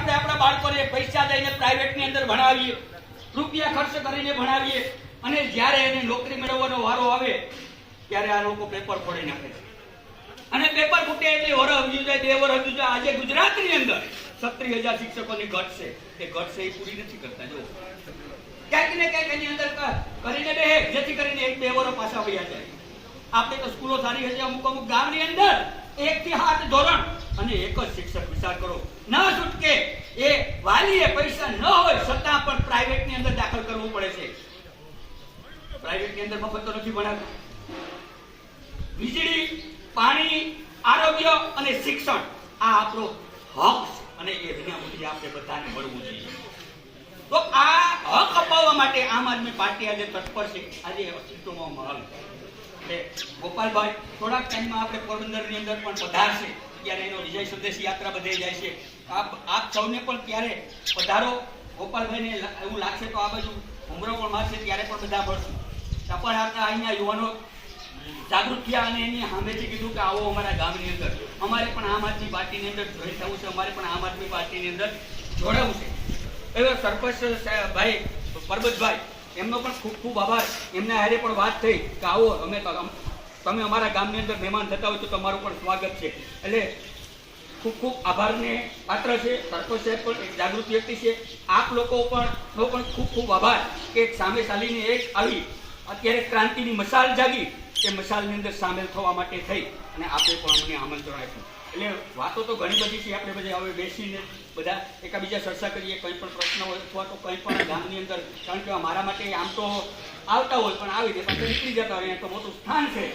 આપણે આપણા બાળકોને પૈસા દઈને પ્રાઇવેટની અંદર ભણાવીએ, રૂપિયા ખર્ચ કરીને ભણાવીએ, અને જ્યારે એને નોકરી મેળવવાનો વારો આવે ત્યારે આ લોકો પેપર ફોડી નાખે છે. અને પેપર ફૂટે એટલે વરસ હજુ જાય, 2 વર્ષ હજુ જાય. આજે ગુજરાતની અંદર 36,000 શિક્ષકોની ઘટ છે. એ ઘટ છે એ પૂરી નથી કરતા. જો ક્યાંક ને ક્યાંક એની અંદર કરીને બે, જેથી કરીને 1-2 વર્ષ પાછા વયા જાય. આપણે તો સ્કૂલો સારી હશે, અમુક ગામની અંદર 1 થી 7 ધોરણ અને એક જ શિક્ષક. વિચાર કરો, ના છૂટકે એ વાલીએ પૈસા ન હોય છતાં પણ પ્રાઇવેટની અંદર દાખલ કરવું પડે છે. પ્રાઇવેટની અંદર મફત તો નથી ભણાવતા. વીજળી, પાણી, આરોગ્ય અને શિક્ષણ આ આપણો હક છે અને એ વિનામૂલ્યે આપણે બધાને મળવું જોઈએ. તો આ હક અપાવવા માટે આમ આદમી પાર્ટી આજે તત્પર છે. આજે અસ્તિત્વમાં માલ ગોપાલભાઈ થોડાક ટાઈમમાં આપણે પોરબંદરની અંદર પણ પધારશે, ત્યારે એનો વિજય સંદેશ યાત્રા બધે જાય છે. આપ સૌને પણ ત્યારે પધારો. ગોપાલભાઈને એવું લાગશે તો આ બાજુ ઉમરો પણ મારશે ત્યારે પણ બધા મળશું. પણ આપણા અહીંયા યુવાનો જાગૃત થયા અને એની સામેથી કીધું કે આવો અમારા ગામની અંદર, અમારે પણ આમ આદમી પાર્ટીની અંદર જોઈન થવું છે, અમારે પણ આમ આદમી પાર્ટીની અંદર જોડાવું છે. એવા સરપંચ ભાઈ પરબતભાઈ, એમનો પણ ખૂબ ખૂબ આભાર. એમના હારે પણ વાત થઈ કે આવો તમે અમારા ગામની અંદર મહેમાન થતા હોય તો તમારું પણ સ્વાગત છે. એટલે ખૂબ ખૂબ આભારને પાત્ર છે. સરપંચ સાહેબ પણ એક જાગૃત વ્યક્તિ છે. આપ લોકો પણ ખૂબ ખૂબ આભાર કે સામે ચાલીને એક આવી અત્યારે ક્રાંતિની મશાલ જાગી, એ મશાલની અંદર સામેલ થવા માટે થઈ અને આપણે પણ અમને આમંત્રણ આપ્યું. એટલે વાતો તો ઘણી બધી છે. આપણે બધા હવે બેસીને બધા એકાબીજા ચર્ચા કરીએ, કંઈ પણ પ્રશ્ન હોય અથવા તો કંઈ પણ ગામની અંદર, કારણ કે મારા માટે આમ તો આવતા હોય પણ આવી દે પાછળ નીકળી જતા હોય, તો મોટું સ્થાન છે.